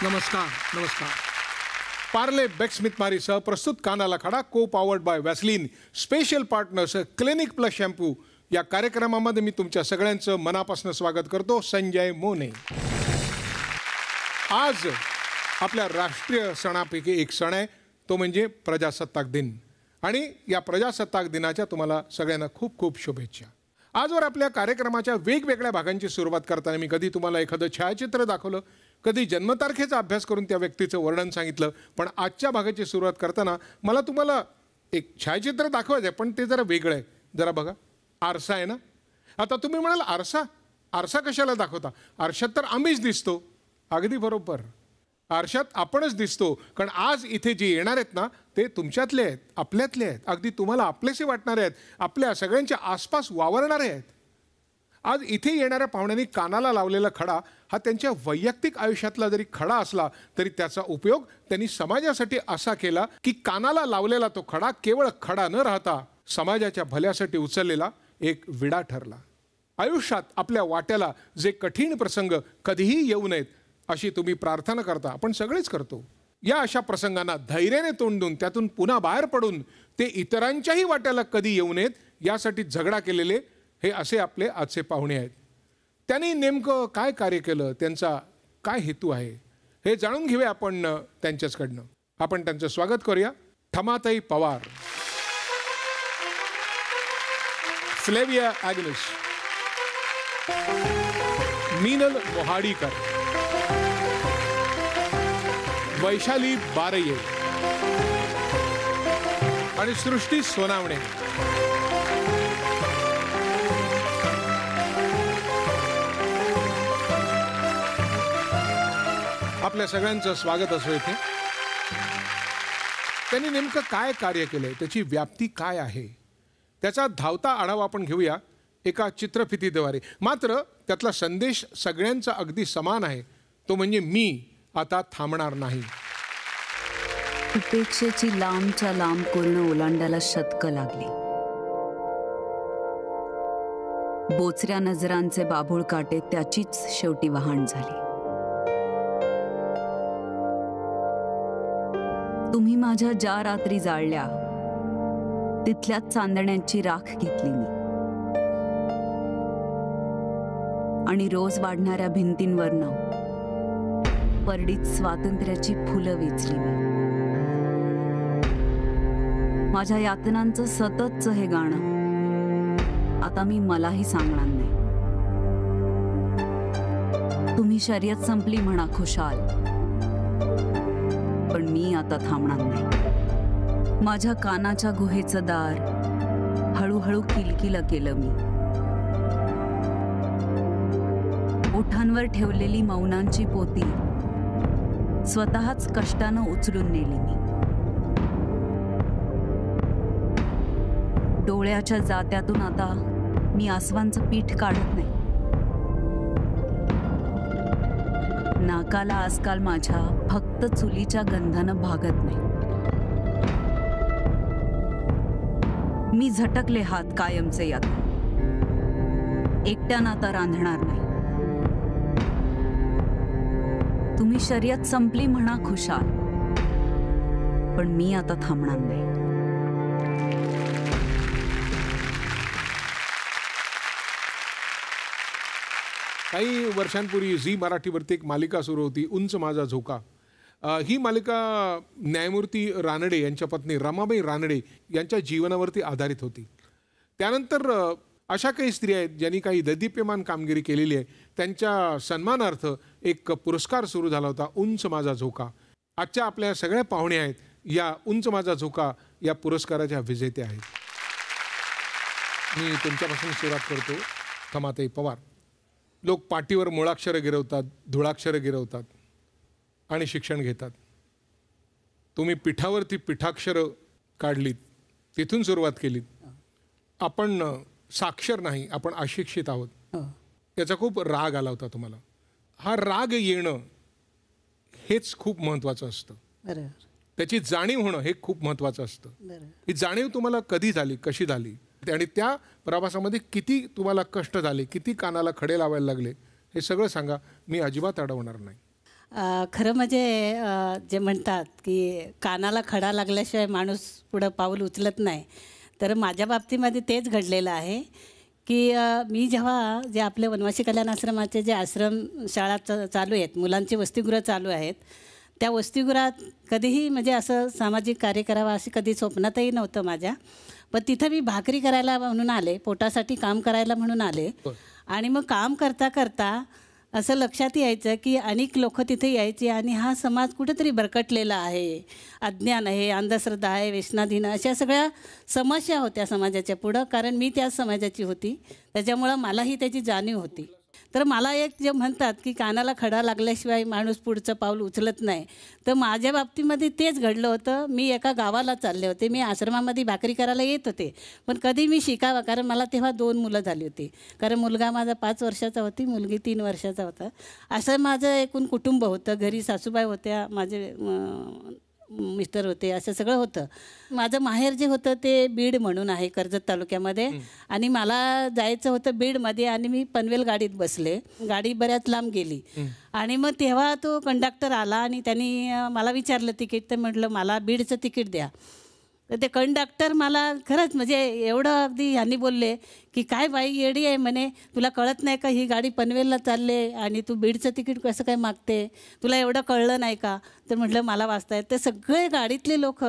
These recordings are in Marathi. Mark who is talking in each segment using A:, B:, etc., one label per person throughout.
A: नमस्कार नमस्कार. पार्ले बेक्समिथ मारी सह प्रस्तुत कानाला खडा को powered by Vaseline special partners clinic plus shampoo या कार्यक्रमामध्ये मी तुमच्या सगळ्यांचं मनापासून स्वागत करतो. संजय मोने. आज आपल्या राष्ट्रीय सणापैकी एक सण आहे, तो म्हणजे प्रजासत्ताक दिन. आणि या प्रजासत्ताक दिनाच्या तुम्हाला सगळ्यांना खूप खूप शुभेच्छा. आजवर आपल्या कार्यक्रमाच्या वेगवेगळ्या भागांची सुरुवात करताना मी कधी तुम्हाला एखादं छायाचित्र दाखवलं, कधी जन्मतारखेचा अभ्यास करून त्या व्यक्तीचं वर्णन सांगितलं. पण आजच्या भागाची सुरुवात करताना मला तुम्हाला एक छायाचित्र दाखवायचं आहे, पण ते जरा वेगळं आहे. जरा बघा, आरसा आहे ना. आता तुम्ही म्हणाल आरसा आरसा कशाला दाखवता? आरशात तर आम्हीच दिसतो. अगदी बरोबर, आरशात आपणच दिसतो. कारण आज इथे जे येणार आहेत ना, ते तुमच्यातले आहेत, आपल्यातले आहेत, अगदी तुम्हाला आपलेसे वाटणारे आहेत, आपल्या सगळ्यांच्या आसपास वावरणारे आहेत. आज इथे येणाऱ्या पाहुण्यांनी कानाला लावलेला खडा हा त्यांच्या वैयक्तिक आयुष्यातला जरी खडा असला तरी त्याचा उपयोग त्यांनी समाजासाठी असा केला की कानाला लावलेला तो खडा केवळ खडा न राहता समाजाच्या भल्यासाठी उचललेला एक विडा ठरला. आयुष्यात आपल्या वाट्याला जे कठीण प्रसंग कधीही येऊ नयेत अशी तुम्ही प्रार्थना करता, आपण सगळेच करतो. या अशा प्रसंगांना धैर्याने तोंड देऊन त्यातून पुन्हा बाहेर पडून ते इतरांच्याही वाट्याला कधी येऊ नयेत यासाठी झगडा केलेले हे असे आपले आजचे पाहुणे आहेत. त्यांनी नेमकं काय कार्य केलं, त्यांचा काय हेतू आहे हे जाणून घेऊया आपण त्यांच्याचकडनं. आपण त्यांचं स्वागत करूया. ठमाताई पवार, फ्लेविया ॲग्नेस, मीनल मोहाडीकर, वैशाली बारये आणि सृष्टी सोनावणे. आपल्या सगळ्यांचं स्वागत असो इथे. त्यांनी नेमकं काय कार्य केलंय, त्याची व्याप्ती काय आहे, त्याचा धावता आढावा आपण घेऊया एका चित्रफितीद्वारे. मात्र त्यातला संदेश सगळ्यांचा अगदी समान आहे, तो म्हणजे मी आता थांबणार नाही.
B: उपेक्षेची लांबच्या लांब कोर्ण ओलांडायला शतकं लागली. बोचऱ्या नजरांचे बाभूळ काटे त्याचीच शेवटी वहाण झाली. तुम्ही माझ्या ज्या रात्री जाळल्या तिथल्याच चांदण्यांची राख घेतली मी, आणि रोज वाढणाऱ्या भिंतींवरनं परडीत स्वातंत्र्याची फुलं वेचली मी. माझ्या यातनांचं सततचं हे गाणं आता मी मलाही सांगणार नाही. तुम्ही शर्यत संपली म्हणा खुशाल, पण मी आता थांबणार नाही. माझ्या कानाच्या गुहेचं दार हळूहळू किलकिलं केलं मी. ओठांवर ठेवलेली मौनांची पोती स्वतःच कष्टानं उचलून नेली मी. डोळ्याच्या जात्यातून आता मी आसवांचं पीठ काढत नाही. नाकाला आजकाल माझ्या फक्त चुलीच्या गंधानं भागत नाही. मी झटकले हात कायमचे यात. एकट्यानं आता रांधणार नाही. तुम्ही शर्यत संपली म्हणा खुशाल, पण मी आता थांबणार नाही.
A: काही वर्षांपूर्वी झी मराठीवरती एक मालिका सुरू होती, उंच माझा झोका. ही मालिका न्यायमूर्ती रानडे यांच्या पत्नी रमाबाई रानडे यांच्या जीवनावरती आधारित होती. त्यानंतर अशा काही स्त्रिया आहेत ज्यांनी काही दैदिप्यमान कामगिरी केलेली आहे, त्यांच्या सन्मानार्थ एक पुरस्कार सुरू झाला होता, उंच माझा झोका. आजच्या आपल्या सगळ्या पाहुणे आहेत या उंच माझा झोका या पुरस्काराच्या विजेत्या आहेत. मी तुमच्यापासून सुरुवात करतो. ठमाताई पवार. लोक पाटीवर मुळाक्षरं गिरवतात, धुळाक्षरं गिरवतात आणि शिक्षण घेतात. तुम्ही पिठावरती पिठाक्षरं काढलीत, तिथून सुरुवात केलीत. आपण साक्षर नाही, आपण अशिक्षित आहोत, याचा खूप राग आला होता तुम्हाला. हा राग येणं हेच खूप महत्त्वाचं असतं. त्याची जाणीव होणं हे खूप महत्त्वाचं असतं. ही जाणीव तुम्हाला कधी झाली, कशी झाली, आणि त्या प्रवासामध्ये किती तुम्हाला कष्ट झाले, किती कानाला खडे लावायला लागले, हे सगळं सांगा. मी अजिबात अडवणार नाही.
C: खरं म्हणजे जे म्हणतात की कानाला खडा लागल्याशिवाय माणूस पुढं पाऊल उचलत नाही, तर माझ्या बाबतीमध्ये तेच घडलेलं आहे की मी जेव्हा जे आपले वनवासी कल्याण आश्रमाचे जे आश्रम शाळा चालू आहेत, मुलांची वसतिगृह चालू आहेत, त्या वसतिगृहात कधीही म्हणजे असं सामाजिक कार्य करावं असं कधी स्वप्नातही नव्हतं माझ्या. पण तिथं मी भाकरी करायला म्हणून आले, पोटासाठी काम करायला म्हणून आले. आणि मग काम करता करता असं लक्षात यायचं की अनेक लोक तिथे यायची आणि हा समाज कुठेतरी भरकटलेला आहे, अज्ञान आहे, अंधश्रद्धा आहे, व्यसनाधीन, अशा सगळ्या समस्या होत्या समाजाच्या पुढं. कारण मी त्याच समाजाची होती, त्याच्यामुळं मलाही त्याची जाणीव होती. तर मला एक जे म्हणतात की कानाला खडा लागल्याशिवाय माणूस पुढचं पाऊल उचलत नाही, तर माझ्या बाबतीमध्ये तेच घडलं होतं. मी एका गावाला चालले होते, मी आश्रमामध्ये भाकरी करायला येत होते, पण कधी मी शिकावं, कारण मला तेव्हा 2 मुलं झाली होती. कारण मुलगा माझा 5 वर्षाचा होती, मुलगी 3 वर्षाचा होता. असं माझं एकूण कुटुंब होतं. घरी सासूबाई होत्या, माझे मिस्टर होते, असं सगळं होतं. माझं माहेर जे होतं ते बीड म्हणून आहे, कर्जत तालुक्यामध्ये. आणि मला जायचं होतं बीडमध्ये आणि मी पनवेल गाडीत बसले. गाडी बऱ्याच लांब गेली आणि मग तेव्हा तो कंडक्टर आला आणि त्यांनी मला विचारलं तिकीट. तर म्हटलं मला बीडचं तिकीट द्या. तर ते कंडक्टर मला खरंच म्हणजे एवढं अगदी ह्यांनी बोलले की काय बाई येडी आहे म्हणे, तुला कळत नाही का ही गाडी पनवेलला चालले आणि तू बीडचं तिकीट कसं काय मागते, तुला एवढं कळलं नाही का. तर म्हटलं मला वाचता येत. ते सगळे गाडीतले लोक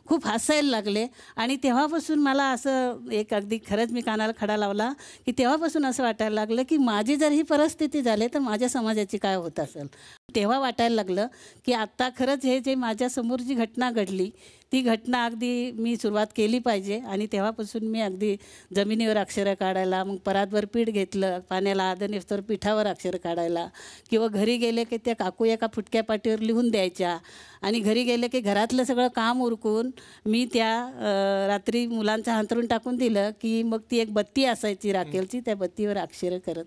C: खूप हसायला लागले आणि तेव्हापासून मला असं एक अगदी खरंच मी कानाला खडा लावला की तेव्हापासून असं वाटायला लागलं की माझी जर ही परिस्थिती झाली तर माझ्या समाजाची काय होत असेल. तेव्हा वाटायला लागलं की आत्ता खरंच हे जे माझ्यासमोर जी घटना घडली ती घटना अगदी मी सुरुवात केली पाहिजे. आणि तेव्हापासून मी अगदी जमिनीवर अक्षरं काढायला, मग परातवर पीठ घेतलं, पाण्याला आदन तर पिठावर अक्षरं काढायला, किंवा घरी गेले की त्या काकू एका फुटक्या पाटीवर लिहून द्यायच्या. आणि घरी गेले की घरातलं सगळं काम उरकून मी त्या रात्री मुलांचं अंथरूण टाकून दिलं की मग ती एक बत्ती असायची राखेलची, त्या बत्तीवर अक्षरं करत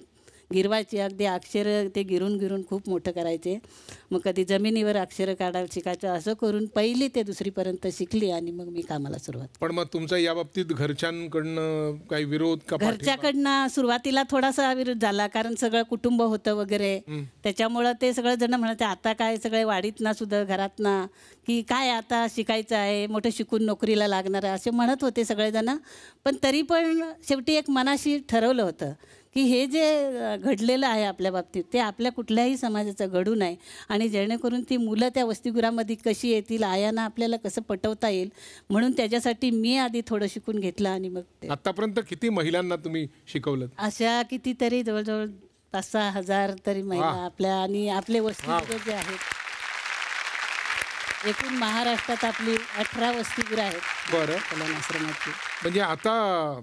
C: गिरवायची. अगदी अक्षरं ते गिरून गिरून खूप मोठं करायचे. मग कधी जमिनीवर अक्षरं काढायला शिकायचं. असं करून 1ली ते 2रीपर्यंत शिकली आणि मग मी कामाला सुरुवात.
A: पण मग तुमचा या बाबतीत घरच्यांकडनं काही विरोध का?
C: घरच्याकडनं सुरुवातीला थोडासा विरोध झाला, कारण सगळं कुटुंब होतं वगैरे, त्याच्यामुळं ते सगळं जण म्हणते आता काय सगळे वाडीतना सुद्धा घरातना की काय आता शिकायचं आहे, मोठं शिकून नोकरीला लागणार आहे असे म्हणत होते सगळेजण. पण तरी पण शेवटी एक मनाशी ठरवलं होतं की हे जे घडलेलं आहे आपल्या बाबतीत ते आपल्या कुठल्याही समाजाचं घडू नये आणि जेणेकरून ती मुलं त्या वसतिगृहामध्ये कशी येतील, आयांना आपल्याला कसं पटवता येईल, म्हणून त्याच्यासाठी मी आधी थोडं शिकून घेतलं. आणि मग
A: आतापर्यंत किती महिलांना तुम्ही शिकवलं?
C: अशा कितीतरी जवळजवळ 5-6 हजार तरी महिला आपल्या आणि आपले वसतिगृह जे आहेत, एकूण महाराष्ट्रात आपली 18 वसतिगृह आहेत.
A: बरं,
C: कल्याण आश्रमाची.
A: म्हणजे आता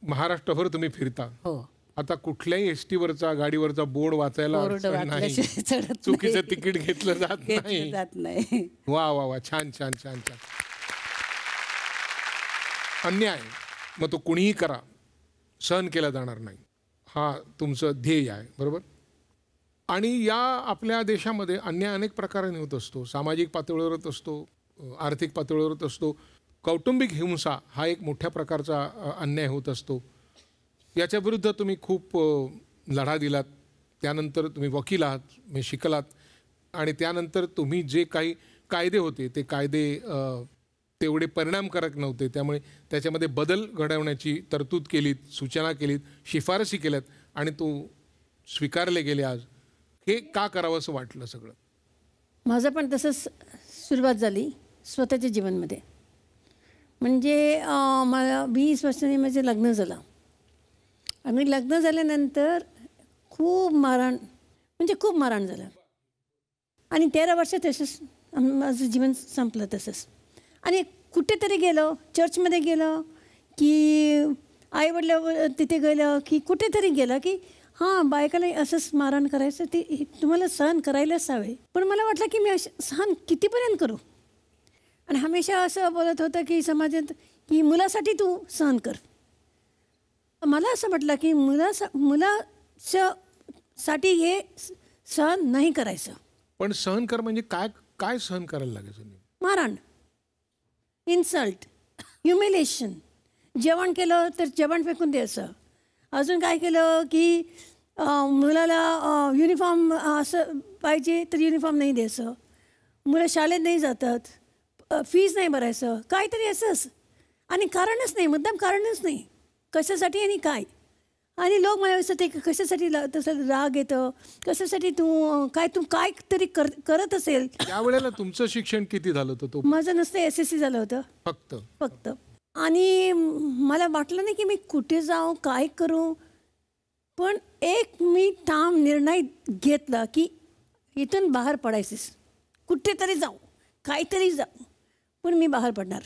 A: महाराष्ट्रभर तुम्ही फिरता.
C: हो.
A: आता कुठल्याही एसटी वरचा गाडीवरचा बोर्ड वाचायला नाही, चुकीचं तिकीट घेतलं जात नाही. वा वा वा, छान छान छान छान. अन्याय मग तो कुणीही करा, सहन केला जाणार नाही, हा तुमचं ध्येय आहे, बरोबर. आणि या आपल्या देशामध्ये अन्याय अनेक प्रकाराने होत असतो. सामाजिक पातळीवर होत असतो, आर्थिक पातळीवर होत असतो, कौटुंबिक हिंसा हा एक मोठ्या प्रकारचा अन्याय होत असतो. याच्या विरुद्ध तुम्ही खूप लढा दिलात. त्यानंतर तुम्ही वकील आहात, म्हणजे शिकलात, आणि त्यानंतर तुम्ही जे काही कायदे होते ते कायदे तेवढे परिणामकारक नव्हते, त्यामुळे त्याच्यामध्ये बदल घडवण्याची तरतूद केलीत, सूचना केलीत, शिफारसी केल्यात आणि तो स्वीकारले गेले. आज हे का करावं असं वाटलं सगळं?
D: माझं पण तसंच सुरुवात झाली स्वतःच्या जीवनमध्ये. म्हणजे मला 20 वर्षांनी माझं लग्न झालं आणि लग्न झाल्यानंतर खूप मारहाण, म्हणजे खूप मारहाण झालं आणि 13 वर्ष तसंच माझं जीवन संपलं तसंच. आणि कुठेतरी गेलो, चर्चमध्ये गेलो की आईवडल्या तिथे गेलं की कुठेतरी गेलं की हां बायकाला असंच मारहाण करायचं, ते तुम्हाला सहन करायलाच हवे. पण मला वाटलं की मी सहन कितीपर्यंत करू. आणि हमेशा असं बोलत होतं की समाजात की मुलासाठी तू सहन कर. मला असं म्हटलं की मुलासाठी हे सहन नाही करायचं.
A: पण सहन कर म्हणजे काय? काय सहन करायला लागायचं?
D: मारहाण, इन्सल्ट, ह्युमिलेशन. जेवण केलं तर जेवण फेकून द्यायचं. अजून काय केलं की मुलाला युनिफॉर्म असं पाहिजे तर युनिफॉर्म नाही द्यायचं, मुलं शाळेत नाही जातात, फीज नाही भरायचं, काहीतरी असंच. आणि कारणच नाही, मुद्दाम कारणच नाही, कशासाठी आणि काय. आणि लोक मला विचारते की कशासाठी तसं राग येतं, कशासाठी तू काय तरी करत असेल.
A: त्यावेळेला तुमचं शिक्षण किती झालं होतं? तो
D: माझं नसतं SSC झालं होतं फक्त. आणि मला वाटलं नाही की मी कुठे जाऊ, काय करू. पण एक मी ठाम निर्णय घेतला की इथून बाहेर पडायचीस, कुठेतरी जाऊ, काहीतरी जाऊ, पण मी बाहेर पडणार.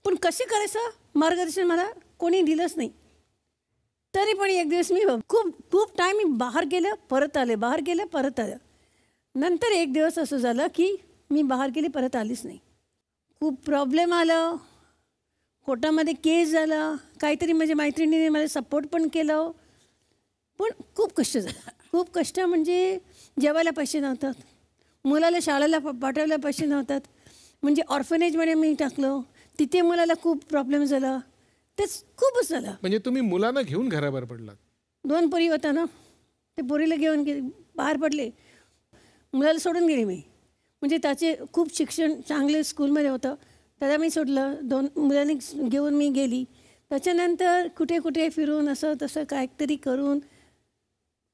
D: पण कसे करायचं मार्गदर्शन मला कोणी दिलंच नाही. तरी पण एक दिवस मी खूप टाईम मी बाहेर गेलं, परत आले. नंतर एक दिवस असं झालं की मी बाहेर गेले, परत आलीच नाही. खूप प्रॉब्लेम आलं, कोर्टामध्ये केस झाला, काहीतरी माझ्या मैत्रिणीने मला सपोर्ट पण केलं. पण खूप कष्ट झालं, खूप कष्ट. म्हणजे जेवायला पैसे नव्हतात, मुलाला शाळेला पाठवायला पैसे नव्हतात. म्हणजे ऑर्फनेजमध्ये मी टाकलं, तिथे मुलाला खूप प्रॉब्लेम झाला. तेच खूपच झालं.
A: म्हणजे तुम्ही मुलांना घेऊन घराबाहेर पडलात?
D: 2 पोरी होता ना, ते पोरीला घेऊन बाहेर पडले, मुलाला सोडून गेले मी. म्हणजे त्याचे खूप शिक्षण चांगले स्कूलमध्ये होतं, त्याला मी सोडलं. 2 मुलांनी घेऊन मी गेली. त्याच्यानंतर कुठे कुठे फिरून असं तसं काहीतरी करून,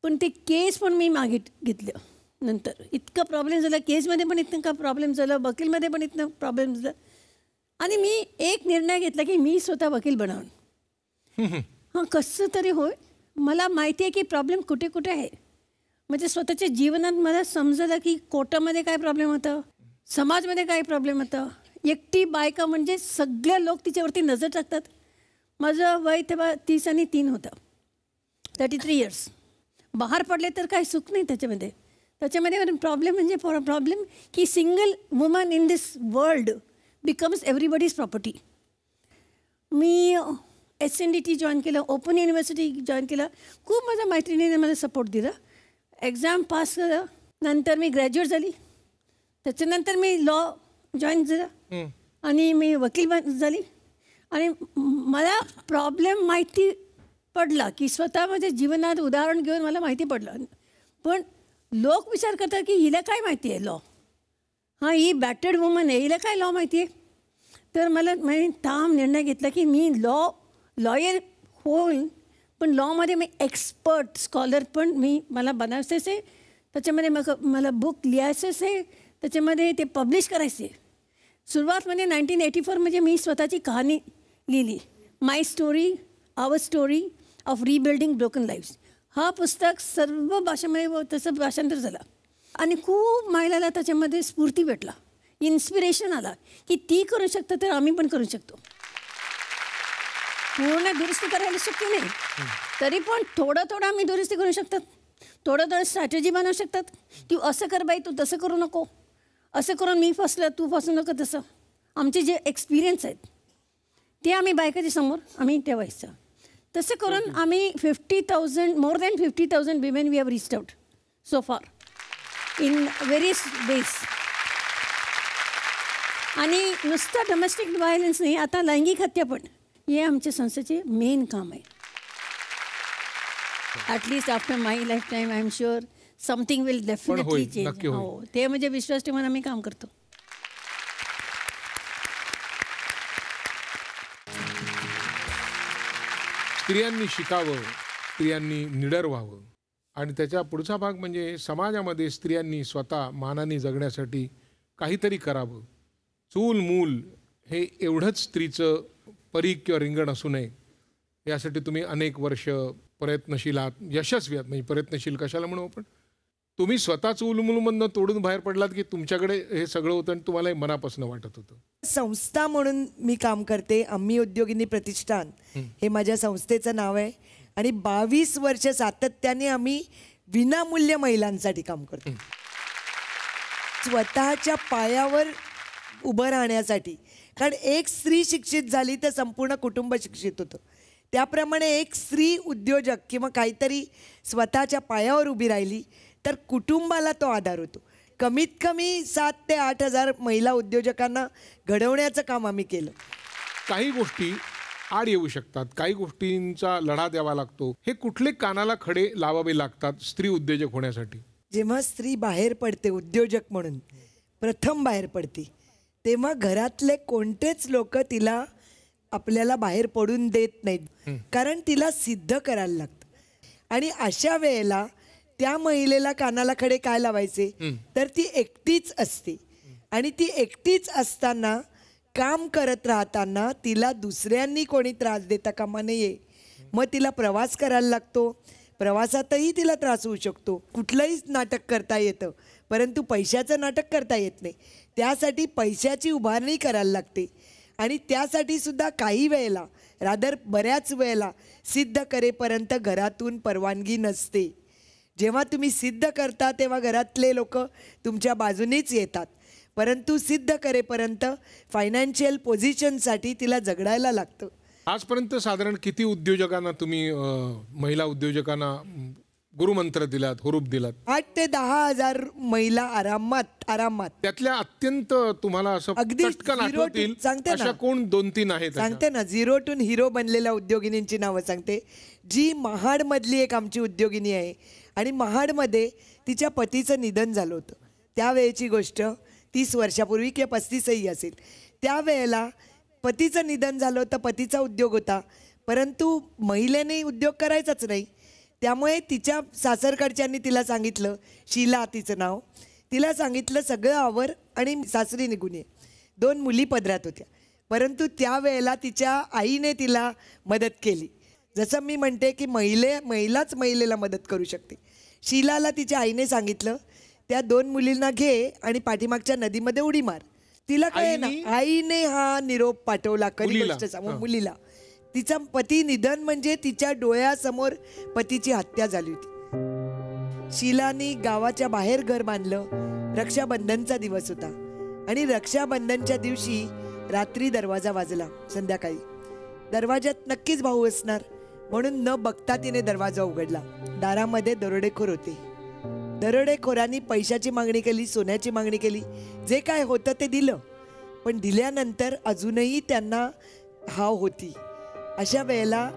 D: पण ते केस पण मी मागे घेतलं. नंतर इतका प्रॉब्लेम झाला, केसमध्ये पण इतका प्रॉब्लेम झाला, वकीलमध्ये पण इतकं प्रॉब्लेम झाला. आणि मी एक निर्णय घेतला की मी स्वतः वकील बनावून. हां, कसं तरी होय. मला माहिती आहे की प्रॉब्लेम कुठे कुठे आहे. म्हणजे स्वतःच्या जीवनात मला समजलं की कोर्टामध्ये काय प्रॉब्लेम होतं, समाजमध्ये काय प्रॉब्लेम होतं. एकटी बायका म्हणजे सगळे लोक तिच्यावरती नजर टाकतात. माझं वय तेव्हा 30 आणि 3 होतं, 33 इयर्स. बाहेर पडले तर काही सुख नाही त्याच्यामध्ये. प्रॉब्लेम म्हणजे प्रॉब्लेम की single woman in this world becomes everybody's property. Me SNDT join केलं, ओपन युनिव्हर्सिटी जॉईन केलं. खूप माझ्या मैत्रिणीने मला सपोर्ट दिला. एक्झाम पास केलं. नंतर मी ग्रॅज्युएट झाली. त्याच्यानंतर मी लॉ जॉईन झालं आणि मी वकील झाली. आणि मला प्रॉब्लेम माहिती पडला की स्वतः माझ्या जीवनात उदाहरण घेऊन मला माहिती पडलं. पण लोक विचार करतात की हिला काय माहिती आहे लॉ, हां ही बॅटर्ड वुमन आहे, हिला काय लॉ माहिती आहे. तर मी ठाम निर्णय घेतला की मी लॉयर होईल, पण लॉमध्ये मी एक्सपर्ट स्कॉलर पण मला बनायचंच आहे. त्याच्यामध्ये मला बुक लिहायचंच आहे, त्याच्यामध्ये ते पब्लिश करायचे. सुरुवातमध्ये 1984 म्हणजे मी स्वतःची कहाणी लिहिली, my story our story of rebuilding broken lifes. हा पुस्तक सर्व भाषेमध्ये तसं भाषांतर झालं. आणि खूप महिलाला त्याच्यामध्ये स्फूर्ती भेटला, इन्स्पिरेशन आला की ती करू शकतं तर आम्ही पण करू शकतो. पूर्ण दुरुस्ती करायला शक्य नाही, तरी पण थोडं आम्ही दुरुस्ती करू शकतात. थोडं स्ट्रॅटेजी बनवू शकतात की असं कर बाई, तू तसं करू नको, असं करून मी फसलं तू फसू नको. तसं आमचे जे एक्सपिरियन्स आहेत ते आम्ही बायकाच्या समोर आम्ही ठेवायचं. तसं करून आम्ही 50,000 more than 50,000 women we have reached out so far in various ways. आणि नुसतं डोमेस्टिक व्हायलन्स नाही, आता लैंगिक हत्या पण हे आमच्या संस्थेचे मेन काम आहे. At least after my life time I am sure something will definitely change. हो, ते म्हणजे विश्वास ठेवून आम्ही काम करतो.
A: स्त्रियांनी शिकावं, स्त्रियांनी निडर व्हावं आणि त्याच्या पुढचा भाग म्हणजे समाजामध्ये स्त्रियांनी स्वतः मानाने जगण्यासाठी काहीतरी करावं. चूल मूल हे एवढंच स्त्रीचं परीघ किंवा रिंगण असू नये यासाठी तुम्ही अनेक वर्ष प्रयत्नशील आहात, यशस्वी आहात. म्हणजे प्रयत्नशील कशाला म्हणू आपण, तुम्ही स्वतः चूलमूलमधनं तोडून बाहेर पडलात की तुमच्याकडे हे सगळं होतं आणि तुम्हाला हे मनापासून वाटत होतं.
E: संस्था म्हणून मी काम करते, अम्मी उद्योगिनी प्रतिष्ठान हे माझ्या संस्थेचं नाव आहे. आणि 22 वर्ष सातत्याने आम्ही विनामूल्य महिलांसाठी काम करतो, स्वतःच्या पायावर उभं राहण्यासाठी. कारण एक स्त्री शिक्षित झाली तर संपूर्ण कुटुंब शिक्षित होतं. त्याप्रमाणे एक स्त्री उद्योजक किंवा काहीतरी स्वतःच्या पायावर उभी राहिली तर कुटुंबाला तो आधार होतो. कमीत कमी 7 ते 8 हजार महिला उद्योजकांना घडवण्याचं काम आम्ही केलं.
A: काही गोष्टी आड येऊ शकतात, काही गोष्टींचा लढा द्यावा लागतो. हे कुठले कानाला खडे लावावे लागतात स्त्री उद्योजक होण्यासाठी?
E: जेव्हा स्त्री बाहेर पडते उद्योजक म्हणून, प्रथम बाहेर पडते, तेव्हा घरातले कोणतेच लोक तिला आपल्याला बाहेर पडून देत नाहीत, कारण तिला सिद्ध करायला लागतं. आणि अशा वेळेला त्या महिलेला कानाला खडे काय लावायचे, तर ती एकटीच असते. आणि ती एकटीच असताना काम करत राहताना तिला दुसऱ्यांनी कोणी त्रास देता कामा नये. मग तिला प्रवास करायला लागतो, प्रवासातही तिला त्रास होऊ शकतो. कुठलंही नाटक करता येतं, परंतु पैशाचं नाटक करता येत नाही. त्यासाठी पैशाची उभारणी करायला लागते. आणि त्यासाठी सुद्धा काही वेळेला, रादर बऱ्याच वेळेला सिद्ध करेपर्यंत घरातून परवानगी नसते. जेव्हा तुम्ही सिद्ध करता तेव्हा घरातले लोक तुमच्या बाजूनेच येतात, परंतु सिद्ध करेपर्यंत फायनान्शियल पोझिशनसाठी तिला झगडायला लागतं.
A: आजपर्यंत साधारण किती उद्योजकांना तुम्ही महिला उद्योजकांना गुरुमंत्र दिलात, हुरूप दिलात?
E: 8 ते 10 हजार महिला आरामात.
A: त्यातल्या अत्यंत तुम्हाला असं
E: अगदी
A: चटकन
E: zero to-
A: आठवतील
E: सांगते ना.
A: अशा कोण 2-3 आहेत?
E: सांगते ना, 0 to हिरो बनलेल्या उद्योगिनींची नावं सांगते. जी महाडमधली एक आमची उद्योगिनी आहे. आणि महाडमध्ये तिच्या पतीचं निधन झालं होतं. त्यावेळेची गोष्ट 30 वर्षापूर्वी किंवा 35ही असेल. त्यावेळेला पतीचं निधन झालं होतं, पतीचा उद्योग होता, परंतु महिलेने उद्योग करायचाच नाही. त्यामुळे तिच्या सासरकडच्यांनी तिला सांगितलं, शीला तिचं नाव, तिला सांगितलं सगळं आवर आणि सासरी निघून ये. 2 मुली पदरात होत्या, परंतु त्यावेळेला तिच्या आईने तिला मदत केली. जसं मी म्हणते की महिलाच महिलेला मदत करू शकते. शीलाला तिच्या आईने सांगितलं, त्या 2 मुलींना घे आणि पाठीमागच्या नदीमध्ये उडी मार. तिला काय ना, आईने हा निरोप पाठवला. कधी गोष्ट सांगू, मुलीला तिचा पती निधन म्हणजे तिच्या डोळ्यासमोर पतीची हत्या झाली होती. शीलानी गावाच्या बाहेर घर बांधलं. रक्षाबंधनचा दिवस होता आणि रक्षाबंधनच्या दिवशी रात्री दरवाजा वाजला. संध्याकाळी दरवाजात नक्कीच भाऊ असणार म्हणून न बघता तिने दरवाजा उघडला. दारामध्ये दरोडेखोर होते. दरोडेखोरांनी पैशाची मागणी केली, सोन्याची मागणी केली, जे काय होतं ते दिलं. पण दिल्यानंतर अजूनही त्यांना हाव होती. अशा वेळेला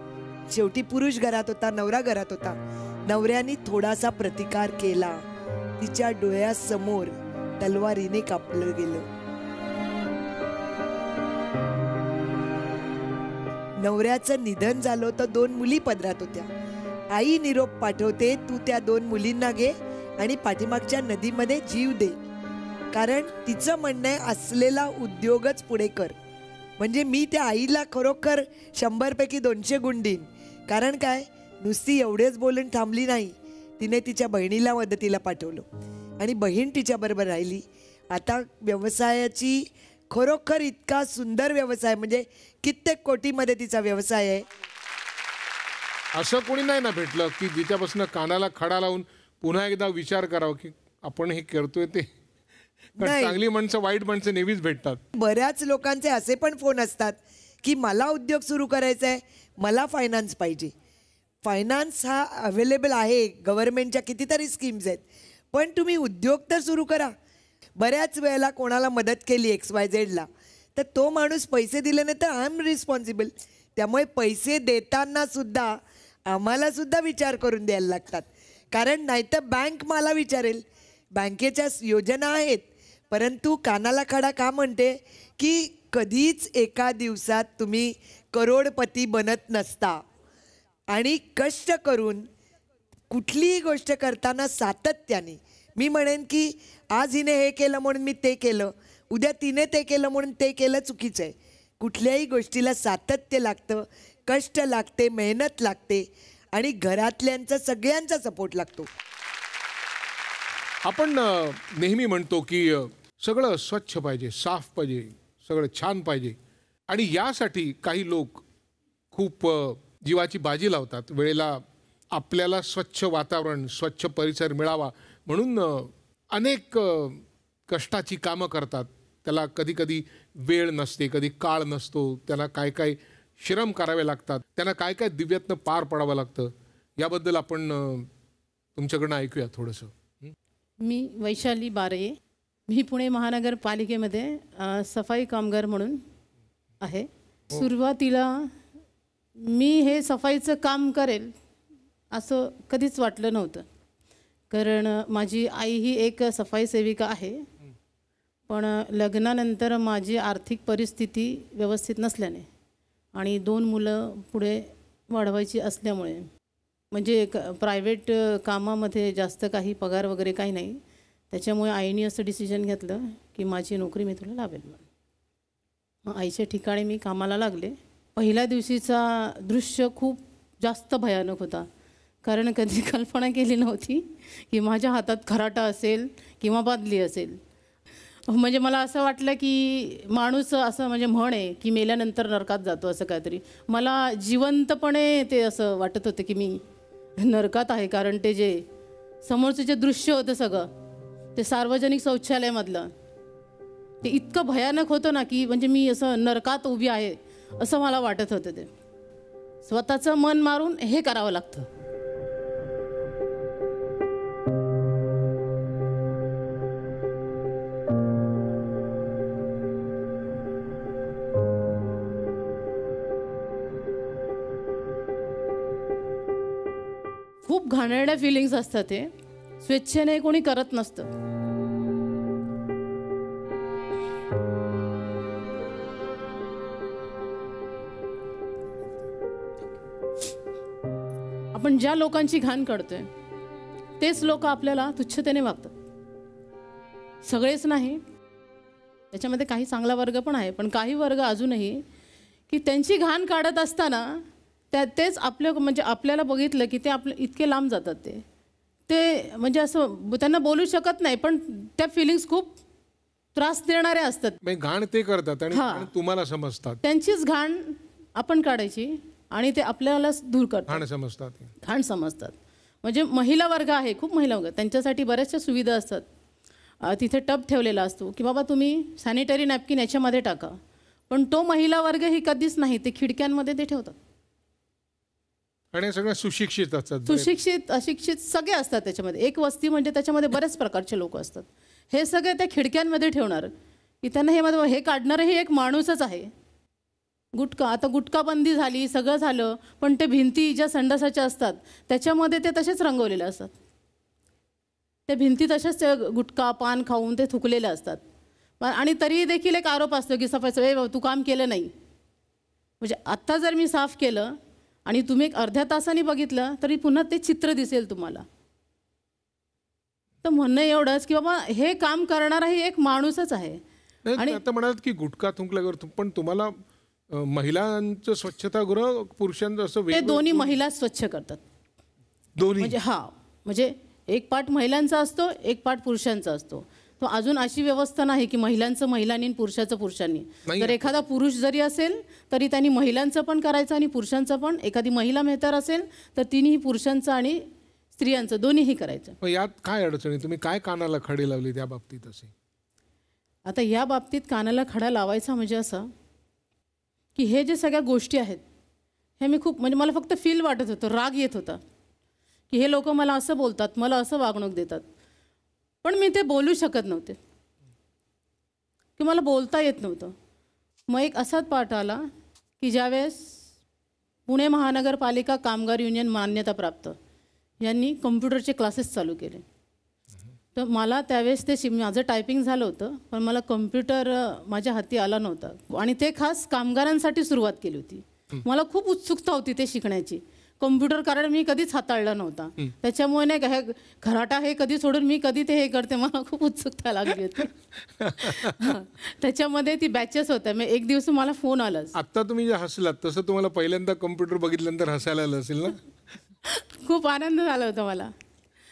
E: शेवटी पुरुष घरात होता, नवरा घरात होता. नवऱ्याने थोडासा प्रतिकार केला. तिच्या डोळ्यासमोर तलवारीने कापलं गेलं. नवऱ्याचं निधन झालं होतं, 2 मुली पदरात होत्या. आई निरोप पाठवते, तू त्या 2 मुलींना घे आणि पाठीमागच्या नदीमध्ये जीव दे. कारण तिचं म्हणणं आहे, असलेला उद्योगच पुढे कर. म्हणजे मी त्या आईला खरोखर 100 पैकी 200 गुण देईन. कारण काय, नुसती एवढेच बोलून थांबली नाही, तिने तिच्या बहिणीला मदतीला पाठवलं आणि बहीण तिच्याबरोबर राहिली. आता व्यवसायाची खरोखर इतका सुंदर व्यवसाय, म्हणजे कित्येक कोटीमध्ये तिचा व्यवसाय आहे.
A: असं कोणी नाही ना भेटलं की जिच्यापासून कानाला खडा लावून पुन्हा एकदा विचार करावा की आपण हे करतोय ते. कारण चांगली माणसं, वाईट माणसं नेहमीच भेटतात.
E: बऱ्याच लोकांचे असे पण फोन असतात की मला उद्योग सुरू करायचा आहे, मला फायनान्स पाहिजे. फायनान्स हा अवेलेबल आहे, गव्हर्नमेंटच्या कितीतरी स्कीम्स आहेत, पण तुम्ही उद्योग तर सुरू करा. बऱ्याच वेळेला कोणाला मदत केली XYZला, तर तो माणूस पैसे दिले नाही तर आय एम रिस्पॉन्सिबल. त्यामुळे पैसे देताना सुद्धा आम्हाला सुद्धा विचार करून द्यायला लागतात. कारण नाहीतर बँक मला विचारेल. बँकेच्या योजना आहेत, परंतु कानाला खडा का म्हणते की कधीच एका दिवसात तुम्ही करोडपती बनत नसता. आणि कष्ट करून कुठलीही गोष्ट करताना सातत्याने, मी म्हणेन की आज हिने हे केलं म्हणून मी ते केलं, उद्या तिने ते केलं म्हणून ते केलं, चुकीचं आहे. कुठल्याही गोष्टीला सातत्य लागतं, कष्ट लागते, मेहनत लागते आणि घरातल्यांचा सगळ्यांचा सपोर्ट लागतो.
A: आपण नेहमी म्हणतो की सगळं स्वच्छ पाहिजे, साफ पाहिजे, सगळं छान पाहिजे. आणि यासाठी काही लोक खूप जीवाची बाजी लावतात. वेळेला आपल्याला स्वच्छ वातावरण, स्वच्छ परिसर मिळावा म्हणून अनेक कष्टाची कामं करतात. त्याला कधी कधी वेळ नसते, कधी काळ नसतो, त्यांना काय काय श्रम करावे लागतात, त्यांना काय काय दिव्यातनं पार पडावं लागतं. याबद्दल आपण तुमच्याकडनं ऐकूया थोडंसं.
F: मी वैशाली बारे, मी पुणे महानगरपालिकेमध्ये सफाई कामगार म्हणून आहे. सुरुवातीला मी हे सफाईचं काम करेल असं कधीच वाटलं नव्हतं. कारण माझी आई ही एक सफाई सेविका आहे, पण लग्नानंतर माझी आर्थिक परिस्थिती व्यवस्थित नसल्याने आणि 2 मुलं पुढे वाढवायची असल्यामुळे म्हणजे प्रायव्हेट कामामध्ये जास्त काही पगार वगैरे काही नाही, त्याच्यामुळे आईने असं डिसिजन घेतलं की माझी नोकरी मी तुला लावेल म्हणून. मग आईच्या ठिकाणी मी कामाला लागले. पहिल्या दिवशीचा दृश्य खूप जास्त भयानक होता, कारण कधी कल्पना केली नव्हती की माझ्या हातात खराटा असेल किंवा बादली असेल. म्हणजे मला असं वाटलं की माणूस असं म्हणजे म्हण आहे की मेल्यानंतर नरकात जातो असं काहीतरी. मला जिवंतपणे ते असं वाटत होतं की मी नरकात आहे, कारण ते जे समोरचं जे दृश्य होतं सगळं ते सार्वजनिक शौचालयामधलं ते इतकं भयानक होतं ना की म्हणजे मी असं नरकात उभी आहे असं मला वाटत होतं. ते स्वतःचं मन मारून हे करावं लागतं. खूप घाणेरड्या फिलिंग्स असतात, ते स्वेच्छेने कोणी करत नसतं. आपण ज्या लोकांची घाण काढतोय तेच लोक आपल्याला तुच्छतेने वागतात. सगळेच नाही, त्याच्यामध्ये काही चांगला वर्ग पण आहे, पण काही वर्ग अजूनही की त्यांची घाण काढत असताना तेच आपल्या म्हणजे आपल्याला बघितलं की ते आपले इतके लांब जातात. ते म्हणजे असं त्यांना बोलू शकत नाही, पण त्या फिलिंग्स खूप त्रास देणाऱ्या असतात.
A: घाण ते करतात आणि घाण तुम्हाला समजतात.
F: त्यांचीच घाण आपण काढायची आणि ते आपल्याला दूर करतात, घाण समजतात. म्हणजे महिला वर्ग आहे, खूप महिला वर्ग, त्यांच्यासाठी बऱ्याचशा सुविधा असतात. तिथे टब ठेवलेला असतो की बाबा तुम्ही सॅनिटरी नॅपकिन याच्यामध्ये टाका, पण तो महिला वर्ग ही कधीच नाही, ते खिडक्यांमध्ये ते ठेवतात.
A: आणि सगळे सुशिक्षित असतात,
F: सुशिक्षित अशिक्षित सगळे असतात त्याच्यामध्ये. एक वस्ती म्हणजे त्याच्यामध्ये बरेच प्रकारचे लोक असतात. हे सगळे त्या खिडक्यांमध्ये ठेवणार की त्यांना हे काढणारही एक माणूसच आहे. गुटखा, आता गुटखा बंदी झाली, सगळं झालं, पण ते भिंती ज्या संडासाच्या असतात त्याच्यामध्ये ते तसेच रंगवलेले असतात. त्या भिंती तशाच ते गुटखा पान खाऊन ते थुकलेले असतात. आणि तरी देखील एक आरोप असतो की सफाईचं तू काम केलं नाही. म्हणजे आत्ता जर मी साफ केलं आणि तुम्ही एक अर्ध्या तासाने बघितलं तरी पुन्हा ते चित्र दिसेल तुम्हाला. तर म्हणणं एवढंच की बाबा हे काम करणाराही एक माणूसच आहे.
A: आणि आता म्हणालात की गुटखा थुंकल्यावर पण तुम्हाला महिलांचं स्वच्छतागृह पुरुषांचं असं
F: ते दोन्ही महिला स्वच्छ करतात.
A: दोन्ही
F: म्हणजे म्हणजे एक पार्ट महिलांचा असतो, एक पार्ट पुरुषांचा असतो. तो अजून अशी व्यवस्था नाही की महिलांचं महिलांनी आणि पुरुषाचं पुरुषांनी. तर एखादा पुरुष जरी असेल तरी त्यांनी महिलांचं पण करायचं आणि पुरुषांचं पण. एखादी महिला मेहतर असेल तर तिनेही पुरुषांचं आणि स्त्रियांचं दोन्हीही करायचं.
A: यात काय अडचणी, तुम्ही काय कानाला खडे लावले त्या बाबतीत असे?
F: आता या बाबतीत कानाला खडा लावायचा म्हणजे असं की हे जे सगळ्या गोष्टी आहेत हे मी खूप म्हणजे मला फक्त फील वाटत होतं, राग येत होता की हे लोक मला असं बोलतात, मला असं वागणूक देतात, पण मी ते बोलू शकत नव्हते की मला बोलता येत नव्हतं. मग एक असाच पाठ आला की ज्यावेळेस पुणे महानगरपालिका कामगार युनियन मान्यताप्राप्त यांनी कम्प्युटरचे क्लासेस चालू केले. तर मला त्यावेळेस ते माझं टायपिंग झालं होतं, पण मला कम्प्युटर माझ्या हाती आला नव्हता. आणि ते खास कामगारांसाठी सुरुवात केली होती. मला खूप उत्सुकता होती ते शिकण्याची. कम्प्युटर कारण मी कधीच हाताळला नव्हता, त्याच्यामुळे नाही का हे खराटा हे कधी सोडून मी कधी ते हे करते, मला खूप उत्सुकता लागली होती. त्याच्यामध्ये ती बॅचेस होत्या. मग एक दिवस मला फोन आला.
A: आता तुम्ही जे हसलात तसं तुम्हाला पहिल्यांदा कम्प्युटर बघितल्यानंतर हसायला आलं असेल ना?
F: खूप आनंद झाला होता मला.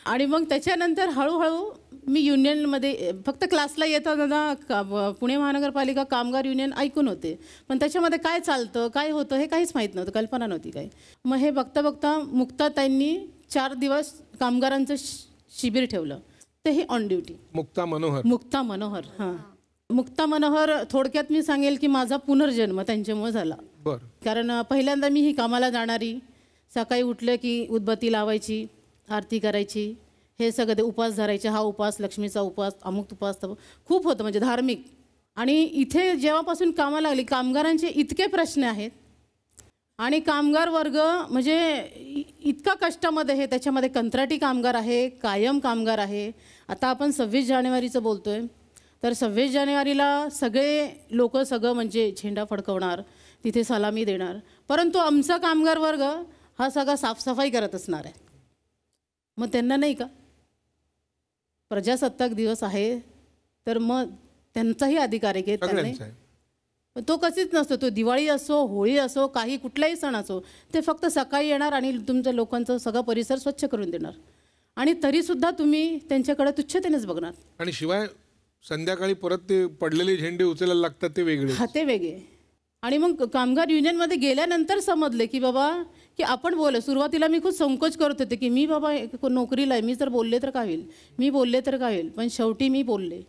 F: आणि मग त्याच्यानंतर हळूहळू मी युनियनमध्ये फक्त क्लासला येत होता. पुणे महानगरपालिका कामगार युनियन ऐकून होते, पण त्याच्यामध्ये काय चालतं काय होतं हे काहीच माहीत नव्हतं, कल्पना नव्हती काही. मग हे बघता बघता मुक्ताताईंनी 4 दिवस कामगारांचं शिबिर ठेवलं, तेही ऑन ड्युटी. मुक्ता मनोहर हां, मुक्ता मनोहर थोडक्यात मी सांगेल की माझा पुनर्जन्म त्यांच्यामुळे झाला. कारण पहिल्यांदा मी ही कामाला जाणारी, सकाळी उठलं की उदबत्ती लावायची, आरती करायची, हे सगळं ते उपास धरायचे. हा उपास, लक्ष्मीचा उपास, अमुक उपास, खूप होतं म्हणजे धार्मिक. आणि इथे जेव्हापासून कामाला लागली कामगारांचे इतके प्रश्न आहेत आणि कामगार वर्ग म्हणजे इतका कष्टामध्ये आहे, त्याच्यामध्ये कंत्राटी कामगार आहे, कायम कामगार आहे. आता आपण 26 जानेवारीचं बोलतोय, तर 26 जानेवारीला सगळे लोक सगळं म्हणजे झेंडा फडकवणार, तिथे सलामी देणार, परंतु आमचा कामगार वर्ग हा सगळा साफसफाई करत असणार आहे. मग त्यांना नाही का प्रजासत्ताक दिवस आहे तर मग त्यांचाही अधिकार आहे की
A: सगळ्यांचं आहे.
F: पण तो कधीच नसतो. तो दिवाळी असो, होळी असो, काही कुठलाही सण असो, ते फक्त सकाळी येणार आणि तुमच्या लोकांचं सगळा परिसर स्वच्छ करून देणार आणि तरीसुद्धा तुम्ही त्यांच्याकडे तुच्छतेनेच बघणार.
A: आणि शिवाय संध्याकाळी परत ते पडलेले झेंडे उचलायला लागतात ते वेगळे.
F: हा, ते वेगळे. आणि मग कामगार युनियनमध्ये गेल्यानंतर समजले की बाबा की आपण सुरुवातीला मी खूप संकोच करत होते की मी बाबा नोकरीला आहे, मी जर बोलले तर काय होईल, मी बोलले तर काय होईल. पण शेवटी मी बोलले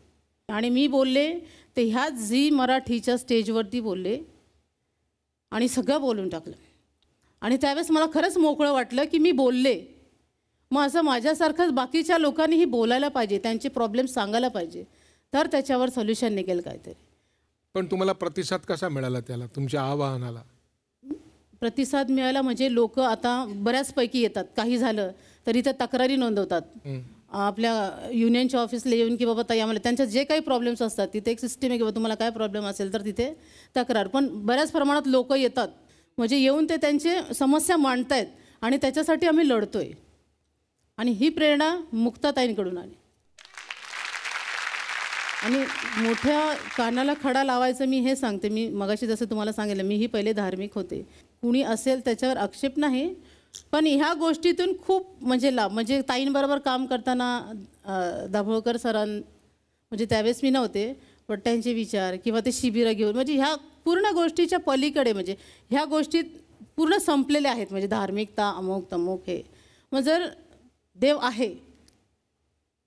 F: आणि मी बोलले ते ह्या झी मराठीच्या स्टेजवरती बोलले आणि सगळं बोलून टाकलं. आणि त्यावेळेस मला खरंच मोकळं वाटलं की मी बोलले. मग असं माझ्यासारखंच बाकीच्या लोकांनीही बोलायला पाहिजे, त्यांचे प्रॉब्लेम सांगायला पाहिजे, तर त्याच्यावर सोल्युशन निघेल काहीतरी.
A: पण तुम्हाला प्रतिसाद कसा मिळाला त्याला, तुमच्या आवाहनाला?
F: प्रतिसाद मिळाला म्हणजे लोक आता बऱ्याचपैकी येतात. काही झालं तरी ते तक्रारी नोंदवतात आपल्या युनियनच्या ऑफिसला येऊन की बाबा ताई आम्हाला त्यांच्या जे काही प्रॉब्लेम्स असतात तिथे एक सिस्टीम आहे की बाबा तुम्हाला काय प्रॉब्लेम असेल तर तिथे तक्रार. पण बऱ्याच प्रमाणात लोक येतात म्हणजे येऊन ते त्यांचे समस्या मांडतायत आणि त्याच्यासाठी आम्ही लढतोय. आणि ही प्रेरणा मुक्ताताईंकडून आली. आणि मोठ्या कानाला खडा लावायचं मी हे सांगते, मी मगाशी जसं तुम्हाला सांगितलं मीही पहिले धार्मिक होते, कुणी असेल त्याच्यावर आक्षेप नाही, पण ह्या गोष्टीतून खूप म्हणजे लाभ म्हणजे ताईंबरोबर काम करताना दाभोळकर सरां म्हणजे त्यावेळेस मी नव्हते, पण त्यांचे विचार किंवा ते शिबिरं घेऊन म्हणजे ह्या पूर्ण गोष्टीच्या पलीकडे म्हणजे ह्या गोष्टी पूर्ण संपलेल्या आहेत. म्हणजे धार्मिकता अमुक तमुक हे. मग जर देव आहे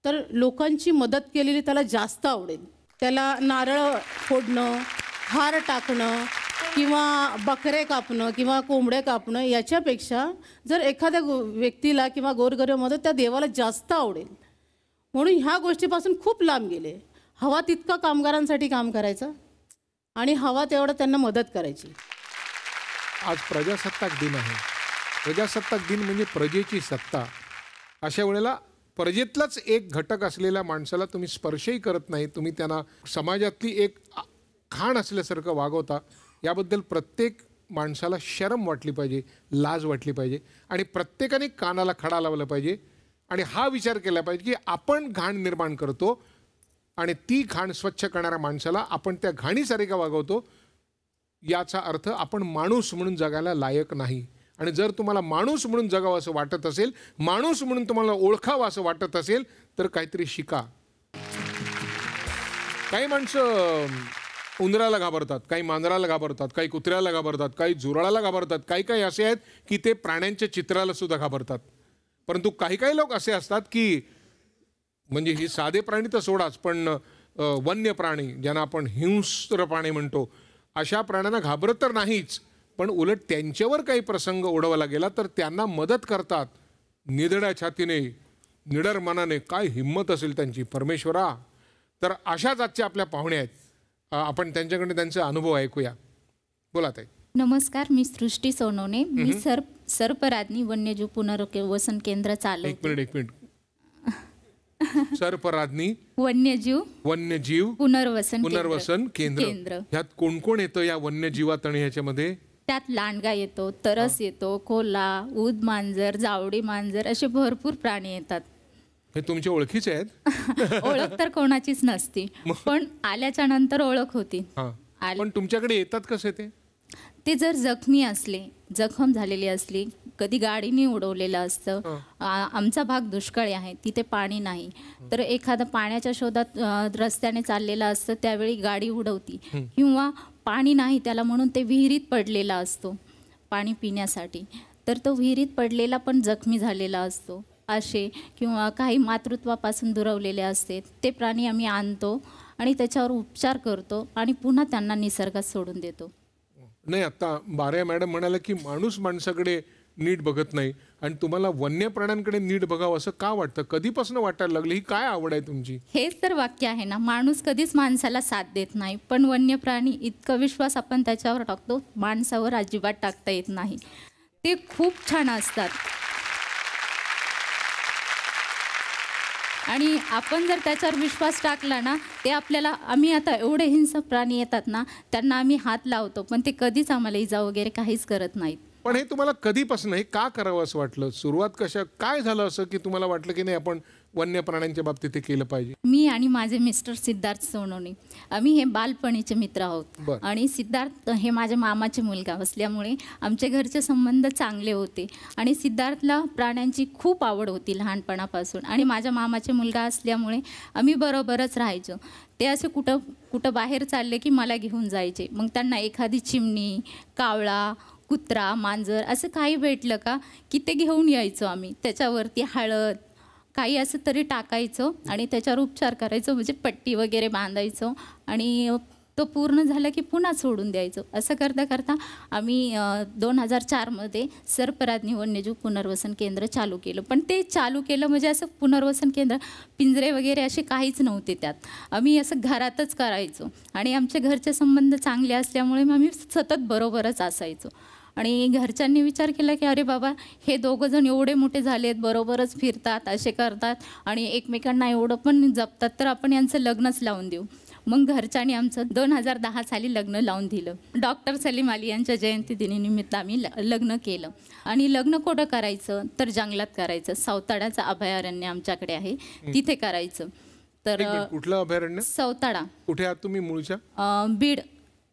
F: तर लोकांची मदत केलेली त्याला जास्त आवडेल. त्याला नारळ फोडणं, हार टाकणं किंवा बकरे कापणं किंवा कोंबड्या कापणं याच्यापेक्षा जर एखाद्या व्यक्तीला किंवा गोरगरीब मदत त्या देवाला जास्त आवडेल. म्हणून ह्या गोष्टीपासून खूप लांब गेले. हवा तितका कामगारांसाठी काम करायचं आणि हवा तेवढं त्यांना मदत करायची.
A: आज प्रजासत्ताक दिन आहे. प्रजासत्ताक दिन म्हणजे प्रजेची सत्ता. अशा वेळेला प्रजेतलाच एक घटक असलेल्या माणसाला तुम्ही स्पर्शही करत नाही, तुम्ही त्यांना समाजातली एक खाण असल्यासारखं वागवता. याबद्दल प्रत्येक माणसाला शरम वाटली पाहिजे, लाज वाटली पाहिजे आणि प्रत्येकाने कानाला खडा लावला पाहिजे आणि हा विचार केला पाहिजे की आपण घाण निर्माण करतो आणि ती घाण स्वच्छ करणाऱ्या माणसाला आपण त्या घाणीसारखं वागवतो. याचा अर्थ आपण माणूस म्हणून जगायला लायक नाही. आणि जर तुम्हाला माणूस म्हणून जगावं असं वाटत असेल, माणूस म्हणून तुम्हाला ओळखावं असं वाटत असेल तर काहीतरी शिका. काही माणसं उंदराला घाबरतात, काही मांजराला घाबरतात, काही कुत्र्याला घाबरतात, काही झुरळाला घाबरतात, काही काही असे आहेत की ते प्राण्यांच्या चित्राला सुद्धा घाबरतात. परंतु काही काही लोक असे असतात की म्हणजे ही साधे प्राणी तर सोडाच, पण वन्य प्राणी ज्यांना आपण हिंस्र प्राणी म्हणतो, अशा प्राण्यांना घाबरत तर नाहीच, पण उलट त्यांच्यावर काही प्रसंग ओढवला गेला तर त्यांना मदत करतात निधड्या छातीने, निडर मनाने. काय हिंमत असेल त्यांची परमेश्वरा. तर अशाच आजच्या आपल्या पाहुणे आहेत. आपण त्यांच्याकडे त्यांचे अनुभव ऐकूया. बोला ताई.
G: नमस्कार, मी सृष्टी सोनवणे. मी सर्पराज्ञी वन्यजीव पुनर्वसन केंद्र चालवते.
A: एक मिनिट. सर्पराज्ञी वन्यजीव पुनर्वसन केंद्र. ह्यात कोण कोण येतं या वन्यजीवात आणि ह्याच्यामध्ये?
G: त्यात लांडगा येतो, तरस येतो, कोल्हा, ऊद मांजर, जावडी मांजर असे भरपूर प्राणी येतात.
A: हे तुमच्या ओळखीचे आहेत?
G: ओळख तर कोणाचीच नसती, पण आल्याच्या नंतर ओळख होती.
A: पण तुमच्याकडे येतात कसे ते?
G: ते जर जखमी असले, जखम झालेली असली, कधी गाडीने उडवलेलं असतं. आमचा भाग दुष्काळी आहे, तिथे पाणी नाही, तर एखादा पाण्याच्या शोधात रस्त्याने चाललेला असतं, त्यावेळी गाडी उडवती. किंवा पाणी नाही त्याला म्हणून ते विहिरीत पडलेला असतो पाणी पिण्यासाठी, तर तो विहिरीत पडलेला पण जखमी झालेला असतो. असे किंवा काही मातृत्वापासून दुरावलेले असते ते प्राणी आम्ही आणतो आणि त्याच्यावर उपचार करतो आणि पुन्हा त्यांना निसर्गात सोडून देतो.
A: नाही, आता बारे मॅडम म्हणाले की माणूस माणसाकडे नीट बघत नाही आणि तुम्हाला वन्य प्राण्यांकडे नीट बघावं असं का वाटतं? कधीपासून वाटायला लागलं? ही काय आवड आहे तुमची?
G: हेच तर वाक्य आहे ना, माणूस कधीच माणसाला साथ देत नाही, पण वन्य प्राणी इतका विश्वास आपण त्याच्यावर टाकतो, माणसावर अजिबात टाकता येत नाही. ते खूप छान असतात. आणि आपण जर त्याच्यावर विश्वास टाकला ना, ते आपल्याला, आम्ही आता एवढे हिंस्र प्राणी येतात ना, त्यांना आम्ही हात लावतो पण ते कधीच आम्हाला इजा वगैरे काहीच करत नाहीत.
A: पण हे तुम्हाला कधीपासून हे का करावं असं वाटलं? सुरुवात काय झालं असं की तुम्हाला वाटलं की नाही आपण वन्य प्राण्यांच्या बाबतीत ते केलं पाहिजे?
G: मी आणि माझे मिस्टर सिद्धार्थ सोनवणे, आम्ही हे बालपणीचे मित्र आहोत.
A: बरं.
G: आणि सिद्धार्थ हे माझ्या मामाचे मुलगा असल्यामुळे आमचे घरचे संबंध चांगले होते. आणि सिद्धार्थला प्राण्यांची खूप आवड होती लहानपणापासून. आणि माझ्या मामाचे मुलगा असल्यामुळे आम्ही बरोबरच राहायचो. ते असे कुठं बाहेर चालले की मला घेऊन जायचे. मग त्यांना एखादी चिमणी, कावळा, कुत्रा, मांजर असं काही भेटलं का की ते घेऊन यायचो आम्ही. त्याच्यावरती हळद काही असं तरी टाकायचं आणि त्याच्यावर उपचार करायचो, म्हणजे पट्टी वगैरे बांधायचो आणि तो पूर्ण झाला की पुन्हा सोडून द्यायचो. असं करता करता आम्ही 2004मध्ये सर्पराज्ञी वन्यजीव पुनर्वसन केंद्र चालू केलं. पण ते चालू केलं म्हणजे असं पुनर्वसन केंद्र, पिंजरे वगैरे असे काहीच नव्हते त्यात. आम्ही असं घरातच करायचो आणि आमचे घरचे संबंध चांगले असल्यामुळे आम्ही सतत बरोबरच असायचो. आणि घरच्यांनी विचार केला की अरे बाबा, हे दोघंजण एवढे मोठे झालेत, बरोबरच फिरतात, असे करतात आणि एकमेकांना एवढं पण जपतात, तर आपण यांचं लग्नच लावून देऊ. मग घरच्यांनी आमचं 2010 साली लग्न लावून दिलं. डॉक्टर सलीम अली यांच्या जयंती दिनीनिमित्त आम्ही लग्न केलं. आणि लग्न कुठं करायचं तर जंगलात करायचं. सावताड्याचं अभयारण्य आमच्याकडे आहे, तिथे करायचं. तर
A: कुठलं अभयारण्य?
G: सावताडा.
A: कुठे आहात तुम्ही मूळच्या?
G: बीड.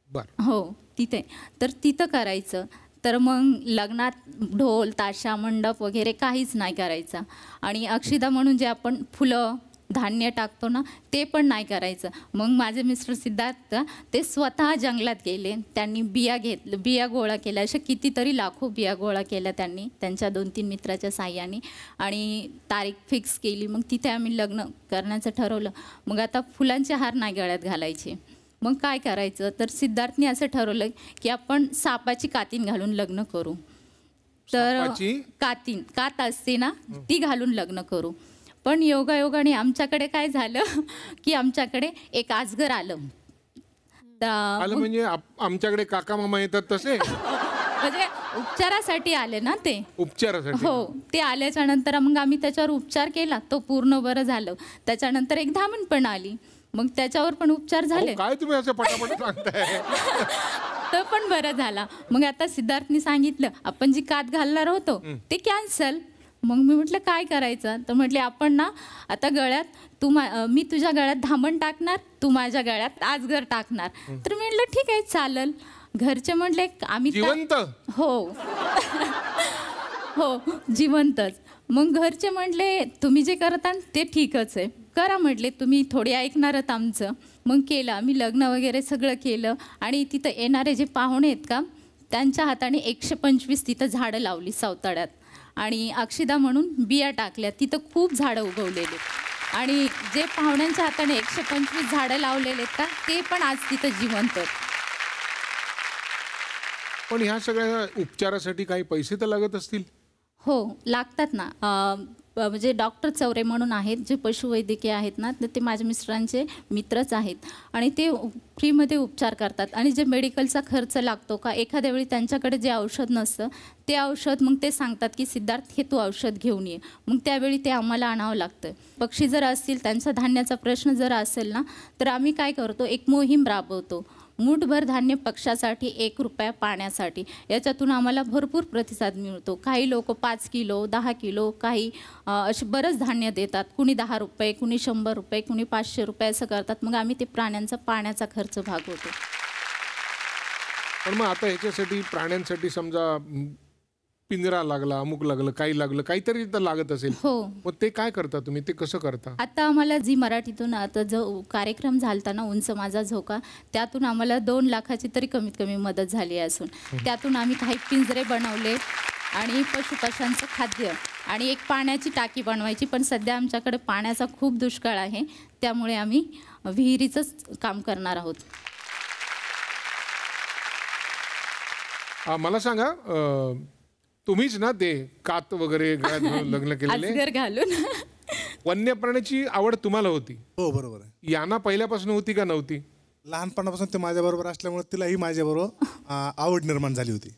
A: बरं.
G: हो, तिथे. तर तिथं करायचं. तर मग लग्नात ढोल ताशा मंडप वगैरे काहीच नाही करायचा. आणि अक्षिदा म्हणून जे आपण फुलं धान्य टाकतो ना, ते पण नाही करायचं. मग माझे मिस्टर सिद्धार्थ ते स्वतः जंगलात गेले. त्यांनी बिया गोळा केल्या. अशा कितीतरी लाखो बिया गोळा केल्या त्यांनी त्यांच्या 2-3 मित्राच्या साह्याने. आणि तारीख फिक्स केली. मग तिथे आम्ही लग्न करण्याचं ठरवलं. मग आता फुलांचे हार नाही गळ्यात घालायचे. मग काय करायचं तर सिद्धार्थने असं ठरवलं की आपण सापाची कातीन घालून लग्न करू. तर कात असते ना, ती घालून लग्न करू. पण योगायोगाने आमच्याकडे काय झालं की आमच्याकडे एक आजगर आलं.
A: म्हणजे आमच्याकडे काका मामा येतात तसे?
G: म्हणजे उपचारासाठी आले ना ते.
A: उपचारासाठी?
G: हो. ते आल्याच्या नंतर मग आम्ही त्याच्यावर उपचार केला. तो पूर्ण बरं झालं. त्याच्यानंतर एक धामण पण आली. मग त्याच्यावर पण उपचार झाले.
A: काय तुम्ही असं पटापट सांगताय?
G: तो पण बरं झाला. मग आता सिद्धार्थनी सांगितलं आपण जी कात घालणार होतो ते कॅन्सल. मग मी म्हटलं काय करायचं? तर म्हटले आपण ना आता गळ्यात मी तुझ्या गळ्यात धामण टाकणार, तू माझ्या गळ्यात आजगर टाकणार. तर मी म्हटलं ठीक आहे चालेल. घरचे म्हटले आम्ही
A: जिवंत?
G: हो हो, जिवंतच. मग घरचे म्हटले तुम्ही जे करता ते ठीकच आहे, करा म्हटले, तुम्ही थोडी ऐकणारच आमचं. मग केलं आम्ही लग्न वगैरे सगळं केलं. आणि तिथं येणारे जे पाहुणे आहेत का त्यांच्या हाताने 125 तिथं झाडं लावली सावताड्यात. आणि अक्षिदा म्हणून बिया टाकल्या. तिथं खूप झाडं उगवलेले. आणि जे पाहुण्यांच्या हाताने 125 झाडं लावलेले आहेत का ते पण आज तिथं जिवंत.
A: पण ह्या सगळ्या उपचारासाठी काही पैसे तर लागत असतील?
G: हो, लागतात ना. म्हणजे डॉक्टर चौरे म्हणून आहेत जे पशुवैद्यकीय आहेत ना, तर ते माझ्या मिस्टरांचे मित्रच आहेत. आणि ते फ्रीमध्ये उपचार करतात. आणि जे मेडिकलचा खर्च लागतो का एखाद्या वेळी त्यांच्याकडे जे औषध नसतं ते औषध मग ते सांगतात की सिद्धार्थ हे तू औषध घेऊन ये. मग त्यावेळी ते आम्हाला आणावं लागतं. पक्षी जर असतील, त्यांचा धान्याचा प्रश्न जर असेल ना, तर आम्ही काय करतो एक मोहीम राबवतो. मूठभर धान्य पक्षासाठी, 1 रुपया पाण्यासाठी. याच्यातून आम्हाला भरपूर प्रतिसाद मिळतो. काही लोक 5 किलो 10 किलो काही असे बरंच धान्य देतात. कुणी 10 रुपये, कुणी 100 रुपये, कुणी 500 रुपये असं करतात. मग आम्ही ते प्राण्यांचा पाण्याचा खर्च भागवतो.
A: पण मग आता ह्याच्यासाठी प्राण्यांसाठी समजा पिंजरा लागला, अमुक लागलं, काही लागलं, काहीतरी तर लागत असेल.
G: हो.
A: मग ते काय करता तुम्ही? ते कसं करता?
G: आता आम्हाला झी मराठीतून आता जो कार्यक्रम झालता ना उंच माझा झोका, त्यातून आम्हाला 2 लाखाची तरी कमीत कमी मदत झाली असून त्यातून आम्ही काही पिंजरे बनवले आणि पशुपक्ष्यांचं खाद्य आणि एक पाण्याची टाकी बनवायची. पण सध्या आमच्याकडे पाण्याचा खूप दुष्काळ आहे, त्यामुळे आम्ही विहिरीचंच काम करणार आहोत.
A: मला सांगा, तुम्हीच ना ते कात वगैरे गळ्यात घालून लग्न केलेले?
G: आजगर घालून.
A: वन्य प्राण्याची आवड तुम्हाला होती?
H: हो, बरोबर आहे.
A: यांना पहिल्यापासून होती का नव्हती?
H: लहानपणापासून ते माझ्याबरोबर असल्यामुळे तिलाही माझ्याबरोबर आवड निर्माण झाली होती.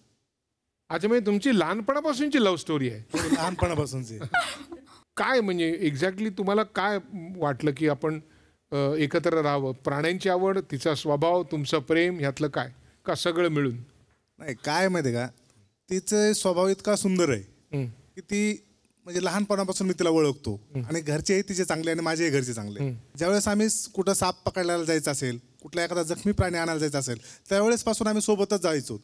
A: अच्छा, म्हणजे तुमची लहानपणापासूनची लव्ह स्टोरी आहे?
H: लहानपणापासूनची.
A: काय म्हणजे एक्झॅक्टली तुम्हाला काय वाटलं की आपण एकत्र राहावं? प्राण्यांची आवड, तिचा स्वभाव, तुमचं प्रेम, ह्यातलं काय का सगळं मिळून?
H: नाही, काय माहिती आहे का, तिचा स्वभाव इतका सुंदर आहे की ती म्हणजे लहानपणापासून मी तिला ओळखतो आणि घरचेही तिचे चांगले आणि माझेही घरचे चांगले. ज्यावेळेस आम्ही कुठं साप पकडायला जायचं असेल, कुठला एखादा जखमी प्राणी आणायला जायचं असेल, त्यावेळेस पासून आम्ही सोबतच जायचो.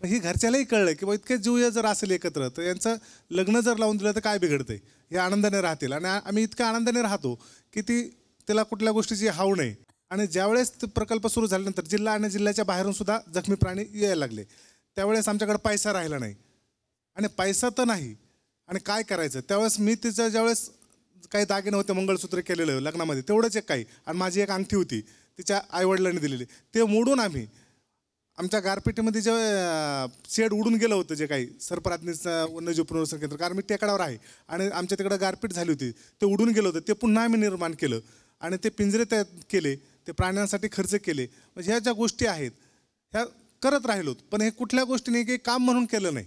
H: ही घरच्यालाही कळलं की इतके जीव जर असेल एकत्र तर यांचं लग्न जर लावून दिलं तर काय बिघडतंय, हे आनंदाने राहतील. आणि आम्ही इतक्या आनंदाने राहतो की तिला कुठल्या गोष्टीची हाव नाही. आणि ज्यावेळेस प्रकल्प सुरू झाल्यानंतर जिल्हा आणि जिल्ह्याच्या बाहेरून सुद्धा जखमी प्राणी यायला लागले, त्यावेळेस आमच्याकडे पैसा राहिला नाही. आणि पैसा तर नाही आणि काय करायचं, त्यावेळेस मी तिचं ज्यावेळेस काही दागिने होते, मंगळसूत्र केलेलं लग्नामध्ये, तेवढंच एक काही, आणि माझी एक अंगठी होती तिच्या आईवडिलांनी दिलेली, ते मोडून आम्ही आमच्या गारपेटीमध्ये जे शेड उडून गेलं होतं, जे काही सरपरातनीचं वन्यजीव पुनर्वसन केंद्र, कारण मी टेकडावर आहे आणि आमच्या तिकडं गारपीट झाली होती, ते उडून गेलं होतं, ते पुन्हा आम्ही निर्माण केलं आणि ते पिंजरे तयार केले, ते प्राण्यांसाठी खर्च केले. म्हणजे ह्या ज्या गोष्टी आहेत ह्या करत राहिलो, पण हे कुठल्या गोष्टीने काही काम म्हणून केलं नाही.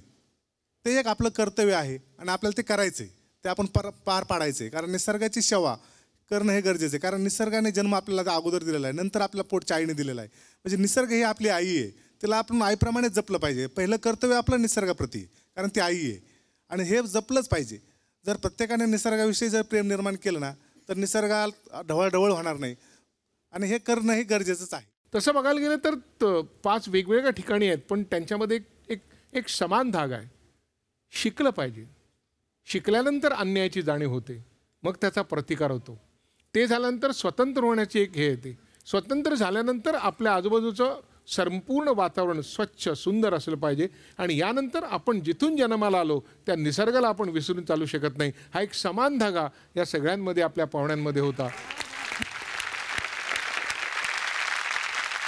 H: ते एक आपलं कर्तव्य आहे आणि आपल्याला ते करायचं आहे, ते आपण पार पाडायचं आहे. कारण निसर्गाची सेवा करणं हे गरजेचं आहे. कारण निसर्गाने जन्म आपल्याला अगोदर दिलेला आहे, नंतर आपल्या पोटच्या आईने दिलेला आहे. म्हणजे निसर्ग ही आपली आई आहे, तिला आपण आईप्रमाणे जपलं पाहिजे. पहिलं कर्तव्य आपलं निसर्गाप्रती, कारण ती आई आहे आणि हे जपलंच पाहिजे. जर प्रत्येकाने निसर्गाविषयी जर प्रेम निर्माण केलं ना, तर निसर्गाला ढवळढवळ होणार नाही आणि हे करणं हे गरजेचंच आहे.
A: तसं बघायला गेलं तर 5 वेगवेगळ्या ठिकाणी आहेत, पण त्यांच्यामध्ये एक समान धागा आहे. शिकलं पाहिजे. शिकल्यानंतर अन्यायाची जाणीव होते, मग त्याचा प्रतिकार होतो. ते झाल्यानंतर स्वतंत्र होण्याची एक हे येते. स्वतंत्र झाल्यानंतर आपल्या आजूबाजूचं संपूर्ण वातावरण स्वच्छ सुंदर असलं पाहिजे आणि यानंतर आपण जिथून जन्माला आलो त्या निसर्गाला आपण विसरून चालू शकत नाही. हा एक समान धागा या सगळ्यांमध्ये आपल्या पाहुण्यांमध्ये होता.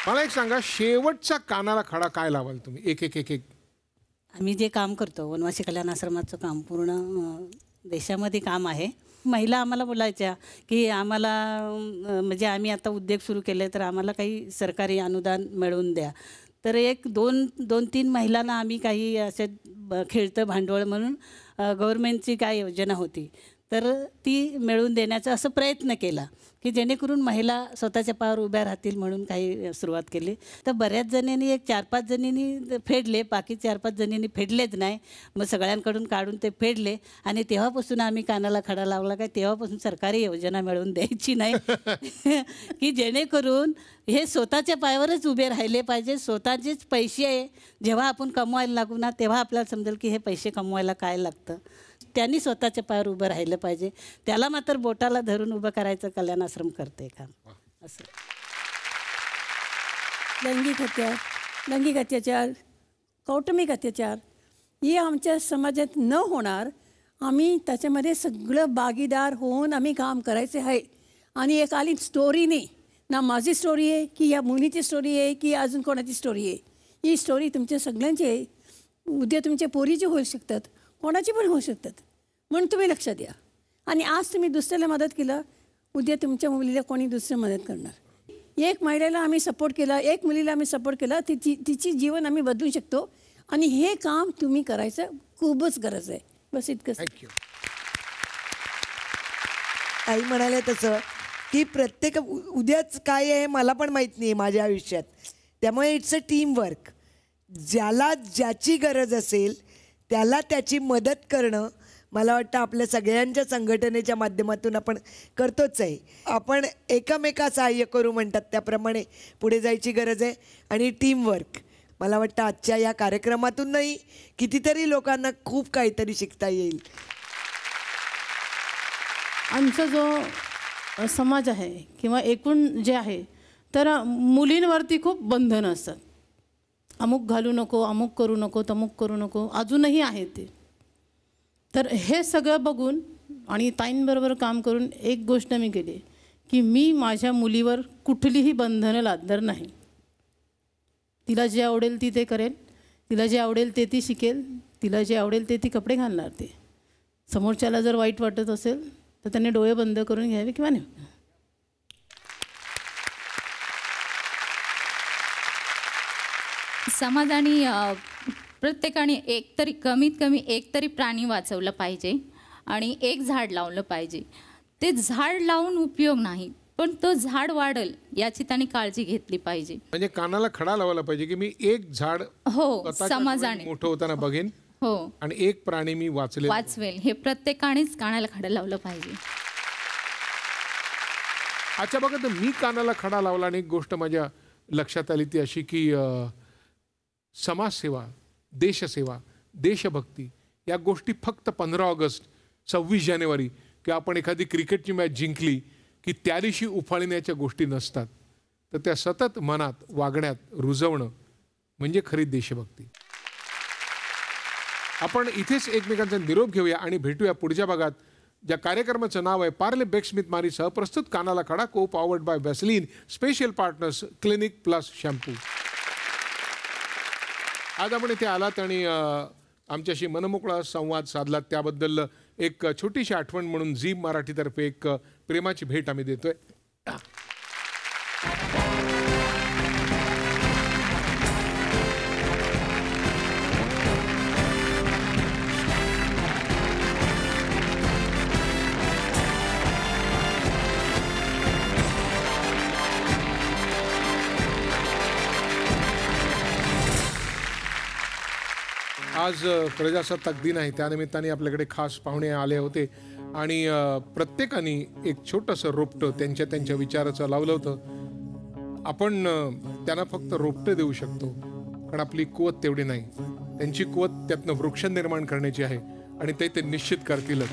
A: मला एक सांगा, शेवटचा कानाला खडा काय लावाल तुम्ही? एक
C: आम्ही जे काम करतो, वनवासी कल्याण आश्रमाचं काम पूर्ण देशामध्ये काम आहे. महिला आम्हाला बोलायच्या की आम्हाला म्हणजे आम्ही आता उद्योग सुरू केले तर आम्हाला काही सरकारी अनुदान मिळवून द्या. तर 2-3 महिलांना आम्ही काही असे खेळतं भांडवल म्हणून गव्हर्मेंटची काय योजना होती तर ती मिळवून देण्याचा असं प्रयत्न केला की जेणेकरून महिला स्वतःच्या पायावर उभ्या राहतील म्हणून काही सुरुवात केली. तर बऱ्याच जणींनी 4-5 जणींनी फेडले, बाकी 4-5 जणींनी फेडलेच नाही. मग सगळ्यांकडून काढून ते फेडले आणि तेव्हापासून आम्ही कानाला खडा लावला काय तेव्हापासून सरकारी योजना मिळवून द्यायची नाही की जेणेकरून हे स्वतःच्या पायावरच उभे राहिले पाहिजे. स्वतःचेच पैसे जेव्हा आपण कमवायला लागू ना तेव्हा आपल्याला समजेल की हे पैसे कमवायला काय लागतं. त्यांनी स्वतःच्या पायावर उभं राहिलं पाहिजे. त्याला मात्र बोटाला धरून उभं करायचं कल्याण आश्रम करते काम. असं
D: लैंगिक अत्याचार, कौटुंबिक अत्याचार हे आमच्या समाजात न होणार, आम्ही त्याच्यामध्ये सगळं भागीदार होऊन आम्ही काम करायचे आहे. आणि एक आली स्टोरीने, ना माझी स्टोरी आहे की या मुलीची स्टोरी आहे की अजून कोणाची स्टोरी आहे, ही स्टोरी तुमच्या सगळ्यांची आहे. उद्या तुमच्या पोरीची होऊ शकतात, कोणाची पण होऊ शकतात, म्हणून तुम्ही लक्षात द्या. आणि आज तुम्ही दुसऱ्याला मदत केलं, उद्या तुमच्या मुलीला कोणी दुसरं मदत करणार. एक महिलेला आम्ही सपोर्ट केला, एक मुलीला आम्ही सपोर्ट केला, तिची जीवन आम्ही बदलू शकतो. आणि हे काम तुम्ही करायचं खूपच गरज आहे. बस इतकंच.
A: थँक्यू.
E: आई म्हणाले तसं की प्रत्येक उद्याच काय आहे मला पण माहीत नाही माझ्या आयुष्यात, त्यामुळे इट्स अ टीम वर्क. ज्याला ज्याची गरज असेल त्याला त्याची मदत करणं मला वाटतं आपल्या सगळ्यांच्या संघटनेच्या माध्यमातून आपण करतोच आहे. आपण एकमेका सहाय्य करू म्हणतात त्याप्रमाणे पुढे जायची गरज आहे. आणि टीमवर्क मला वाटतं आजच्या या कार्यक्रमातूनही कितीतरी लोकांना खूप काहीतरी शिकता येईल.
F: आमचा जो समाज आहे किंवा एकूण जे आहे तर मुलींवरती खूप बंधनं असतात. अमुक घालू नको, अमुक करू नको, तमुक करू नको, अजूनही आहे ते. तर हे सगळं बघून आणि ताईंबरोबर काम करून एक गोष्ट मी केली की मी माझ्या मुलीवर कुठलीही बंधनं लादणार नाही. तिला जे आवडेल ती करेल, तिला जे आवडेल ते ती शिकेल, तिला जे आवडेल ते ती कपडे घालणार. ते समोरच्याला जर वाईट वाटत असेल तर त्यांनी डोळे बंद करून घ्यावे किंवा नाही.
G: समाजाने प्रत्येकाने कमीत कमी एक तरी प्राणी वाचवलं पाहिजे. आणि एक झाड लावलं पाहिजे. ते झाड लावून उपयोग नाही, पण तो झाड वाढल याची त्यांनी काळजी घेतली पाहिजे.
A: म्हणजे कानाला खडा लावायला पाहिजे की मी एक झाड
G: हो,
A: स्वतःच्या
G: समाजाने.
A: डोळ्यात मोठं होताना बघेन
G: हो,
A: आणि एक प्राणी मी
G: वाचवेल हे प्रत्येकानेच कानाला खडा लावलं पाहिजे.
A: अच्छा बघा, तर मी कानाला खडा लावला आणि एक गोष्ट माझ्या लक्षात आली ती अशी की समाजसेवा, देशसेवा, देशभक्ती या गोष्टी फक्त 15 ऑगस्ट, 26 जानेवारी किंवा आपण एखादी क्रिकेटची मॅच जिंकली की त्या दिवशी उफाळण्याच्या गोष्टी नसतात. तर त्या सतत मनात, वागण्यात रुजवणं म्हणजे खरी देशभक्ती. आपण इथेच एकमेकांचा निरोप घेऊया आणि भेटूया पुढच्या भागात, ज्या कार्यक्रमाचं नाव आहे पार्ले बेक्सस्मिथ मारीसह प्रस्तुत कानाला खडा, को powered by Vaseline, special partners clinic plus shampoo. आज आपण इथे आलात आणि आमच्याशी मनमोकळा संवाद साधलात, त्याबद्दल एक छोटीशी आठवण म्हणून झी मराठीतर्फे एक प्रेमाची भेट आम्ही देतोय. आज प्रजासत्ताक दिन आहे, त्यानिमित्ताने आपल्याकडे खास पाहुणे आले होते आणि प्रत्येकाने एक छोटंसं रोपटं त्यांच्या त्यांच्या विचाराचं लावलं होतं. आपण त्यांना फक्त रोपटं देऊ शकतो, कारण आपली कुवत तेवढी नाही. त्यांची कुवत त्यातनं वृक्ष निर्माण करण्याची आहे आणि ते निश्चित करतीलच.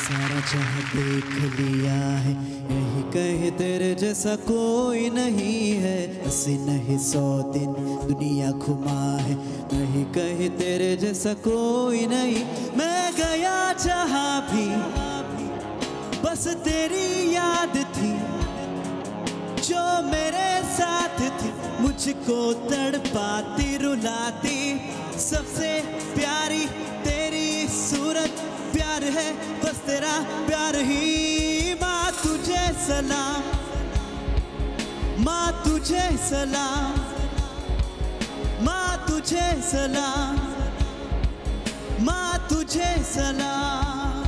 I: सारा जहां देख लिया है, यही कहे तेरे जैसा कोई नहीं है. ऐसे नहीं 100 दिन दुनिया घुमा है, यही कहे तेरे जैसा कोई नहीं. मैं गया जहां भी बस तेरी याद थी, जो मेरे साथ थी मुझको तड़पाती रुलाती. सबसे प्यारी तेरी सूरत, प्यार है बस तेरा प्यार ही. माँ तुझे सलाम, माँ तुझे सलाम, माँ तुझे सलाम, माँ तुझे सलाम.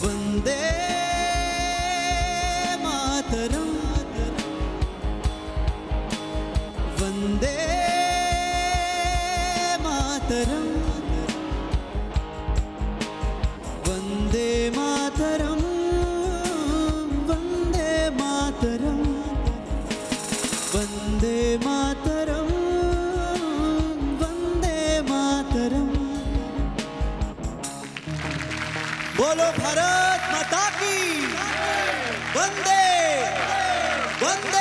I: वंदे मातरम, वंदे मातरम, वंदे मातरम, वंदे मातरम, वंदे मातरम, वंदे मातरम. बोलो भारत माता की, वंदे वंदे